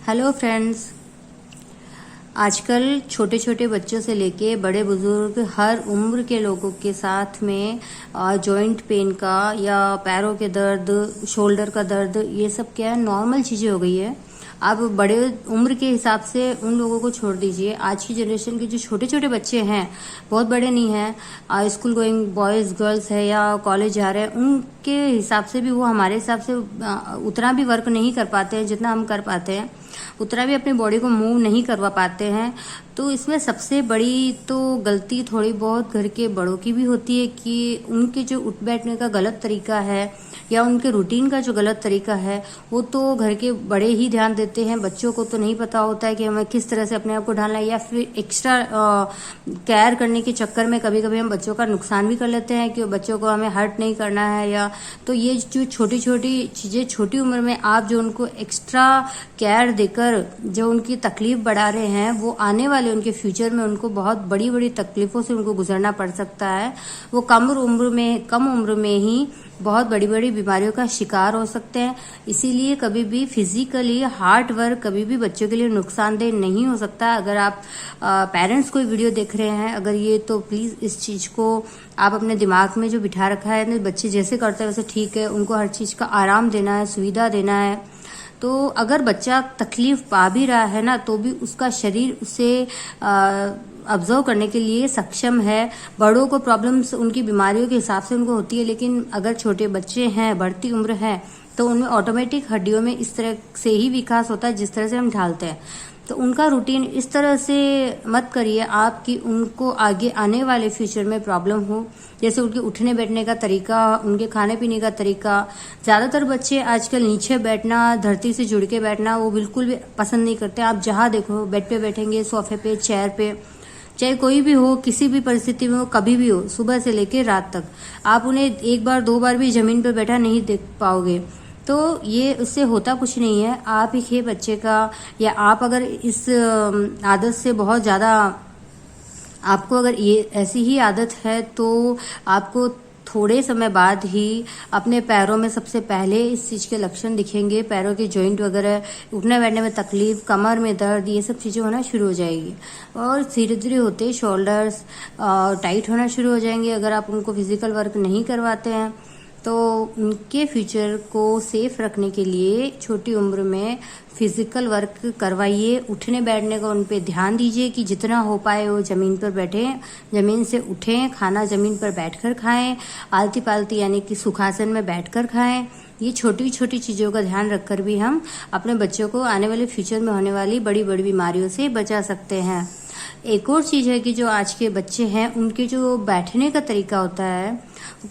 Hello friends. आजकल छोटे छोटे बच्चों से लेके बड़े बुजुर्ग हर उम्र के लोगों के साथ में जॉइंट पेन का या पैरों के दर्द, शोल्डर का दर्द, ये सब क्या है, नॉर्मल चीजें हो गई है। आप बड़े उम्र के हिसाब से उन लोगों को छोड़ दीजिए। आज की जनरेशन के जो छोटे छोटे बच्चे हैं, बहुत बड़े नहीं हैं, स्कूल गोइंग बॉयज गर्ल्स है या कॉलेज जा रहे हैं, उनके हिसाब से भी वो हमारे हिसाब से उतना भी वर्क नहीं कर पाते हैं जितना हम कर पाते हैं, उतना भी अपनी बॉडी को मूव नहीं करवा पाते हैं। तो इसमें सबसे बड़ी तो गलती थोड़ी बहुत घर के बड़ों की भी होती है कि उनके जो उठ बैठने का गलत तरीका है या उनके रूटीन का जो गलत तरीका है, वो तो घर के बड़े ही ध्यान देते हैं। बच्चों को तो नहीं पता होता है कि हमें किस तरह से अपने आप को ढालना है, या फिर एक्स्ट्रा केयर करने के चक्कर में कभी कभी हम बच्चों का नुकसान भी कर लेते हैं कि बच्चों को हमें हर्ट नहीं करना है। या तो ये जो छोटी छोटी चीजें छोटी उम्र में आप जो उनको एक्स्ट्रा केयर देकर जो उनकी तकलीफ बढ़ा रहे हैं, वो आने वाले उनके फ्यूचर में उनको बहुत बड़ी बड़ी तकलीफों से उनको गुजरना पड़ सकता है। वो कम उम्र में ही बहुत बड़ी बड़ी बीमारियों का शिकार हो सकते हैं। इसीलिए कभी भी फिजिकली हार्ड वर्क कभी भी बच्चों के लिए नुकसानदेह नहीं हो सकता। अगर आप पेरेंट्स कोई वीडियो देख रहे हैं, अगर ये, तो प्लीज इस चीज को आप अपने दिमाग में जो बिठा रखा है, बच्चे जैसे करते हैं वैसे ठीक है, उनको हर चीज का आराम देना है, सुविधा देना है। तो अगर बच्चा तकलीफ पा भी रहा है ना, तो भी उसका शरीर उसे ऑब्जर्व करने के लिए सक्षम है। बड़ों को प्रॉब्लम्स उनकी बीमारियों के हिसाब से उनको होती है, लेकिन अगर छोटे बच्चे हैं, बढ़ती उम्र है, तो उनमें ऑटोमेटिक हड्डियों में इस तरह से ही विकास होता है जिस तरह से हम ढालते हैं। तो उनका रूटीन इस तरह से मत करिए आप कि उनको आगे आने वाले फ्यूचर में प्रॉब्लम हो। जैसे उनके उठने बैठने का तरीका, उनके खाने पीने का तरीका। ज्यादातर बच्चे आजकल नीचे बैठना, धरती से जुड़ के बैठना वो बिल्कुल भी पसंद नहीं करते। आप जहाँ देखो, बेड पे बैठेंगे, सोफे पे, चेयर पे, चाहे कोई भी हो, किसी भी परिस्थिति में हो, कभी भी हो, सुबह से लेकर रात तक आप उन्हें एक बार दो बार भी जमीन पर बैठा नहीं देख पाओगे। तो ये उससे होता कुछ नहीं है। आप ही बच्चे का, या आप अगर इस आदत से बहुत ज्यादा, आपको अगर ये ऐसी ही आदत है, तो आपको थोड़े समय बाद ही अपने पैरों में सबसे पहले इस चीज के लक्षण दिखेंगे। पैरों के जॉइंट वगैरह, उठने बैठने में तकलीफ, कमर में दर्द, ये सब चीजें होना शुरू हो जाएगी। और धीरे धीरे होते शोल्डर्स टाइट होना शुरू हो जाएंगे। अगर आप उनको फिजिकल वर्क नहीं करवाते हैं, तो उनके फ्यूचर को सेफ रखने के लिए छोटी उम्र में फिजिकल वर्क करवाइए। उठने बैठने का उन पे ध्यान दीजिए कि जितना हो पाए वो जमीन पर बैठे, जमीन से उठें, खाना जमीन पर बैठकर खाएं, आलती पालती यानी कि सुखासन में बैठकर खाएं। ये छोटी छोटी चीजों का ध्यान रखकर भी हम अपने बच्चों को आने वाले फ्यूचर में होने वाली बड़ी बड़ी बीमारियों से बचा सकते हैं। एक और चीज है कि जो आज के बच्चे हैं, उनके जो बैठने का तरीका होता है,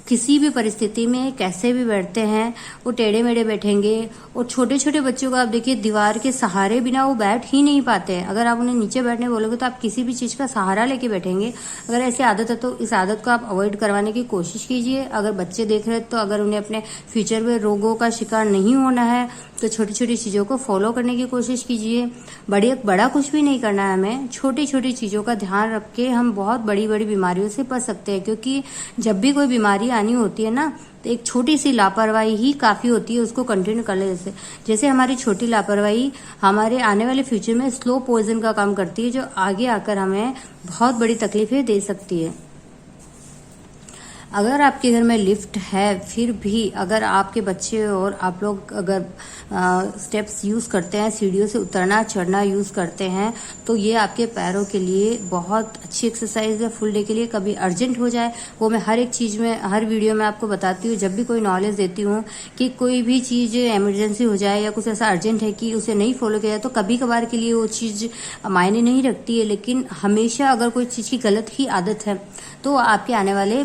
किसी भी परिस्थिति में कैसे भी बैठते हैं, वो टेढ़े मेढ़े बैठेंगे। और छोटे छोटे बच्चों को आप देखिए, दीवार के सहारे बिना वो बैठ ही नहीं पाते हैं। अगर आप उन्हें नीचे बैठने बोलोगे तो आप किसी भी चीज का सहारा लेके बैठेंगे। अगर ऐसी आदत है तो इस आदत को आप अवॉइड करवाने की कोशिश कीजिए। अगर बच्चे देख रहे हैं तो अगर उन्हें अपने फ्यूचर में रोगों का शिकार नहीं होना है, तो छोटी छोटी चीजों को फॉलो करने की कोशिश कीजिए। बड़ा कुछ भी नहीं करना है हमें, छोटी छोटी चीजों का ध्यान रख के हम बहुत बड़ी बड़ी बीमारियों से बच सकते हैं। क्योंकि जब भी कोई बीमारी आनी होती है ना, तो एक छोटी सी लापरवाही ही काफी होती है उसको कंटिन्यू कर ले। जैसे हमारी छोटी लापरवाही हमारे आने वाले फ्यूचर में स्लो पॉइजन का काम करती है, जो आगे आकर हमें बहुत बड़ी तकलीफें दे सकती है। अगर आपके घर में लिफ्ट है, फिर भी अगर आपके बच्चे और आप लोग अगर स्टेप्स यूज करते हैं, सीढ़ियों से उतरना चढ़ना यूज करते हैं, तो ये आपके पैरों के लिए बहुत अच्छी एक्सरसाइज है। फुल डे के लिए कभी अर्जेंट हो जाए, वो मैं हर एक चीज में, हर वीडियो में आपको बताती हूँ। जब भी कोई नॉलेज देती हूँ कि कोई भी चीज इमरजेंसी हो जाए या कुछ ऐसा अर्जेंट है कि उसे नहीं फॉलो किया जाए, तो कभी कभार के लिए वो चीज मायने नहीं रखती है। लेकिन हमेशा अगर कोई चीज की गलत ही आदत है, तो आपके आने वाले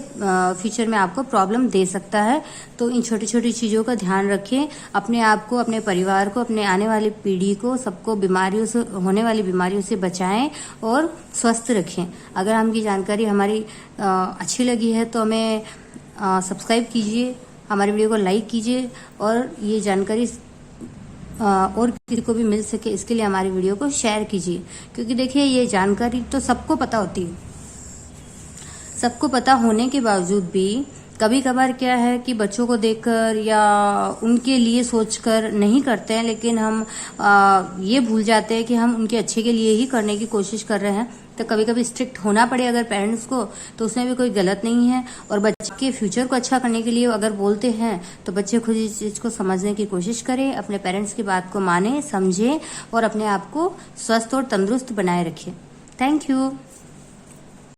फ्यूचर में आपको प्रॉब्लम दे सकता है। तो इन छोटी छोटी चीजों का ध्यान रखें, अपने आप को, अपने परिवार को, अपने आने वाली पीढ़ी को, सबको बीमारियों से, होने वाली बीमारियों से बचाएं और स्वस्थ रखें। अगर हमकी जानकारी हमारी अच्छी लगी है तो हमें सब्सक्राइब कीजिए, हमारी वीडियो को लाइक कीजिए, और ये जानकारी और किसी को भी मिल सके इसके लिए हमारी वीडियो को शेयर कीजिए। क्योंकि देखिए, ये जानकारी तो सबको पता होती है, सबको पता होने के बावजूद भी कभी कभार क्या है कि बच्चों को देखकर या उनके लिए सोचकर नहीं करते हैं, लेकिन हम ये भूल जाते हैं कि हम उनके अच्छे के लिए ही करने की कोशिश कर रहे हैं। तो कभी कभी स्ट्रिक्ट होना पड़े अगर पेरेंट्स को, तो उसमें भी कोई गलत नहीं है। और बच्चे के फ्यूचर को अच्छा करने के लिए अगर बोलते हैं तो बच्चे खुद इस चीज को समझने की कोशिश करें, अपने पेरेंट्स की बात को माने, समझें और अपने आप को स्वस्थ और तंदुरुस्त बनाए रखें। Thank you.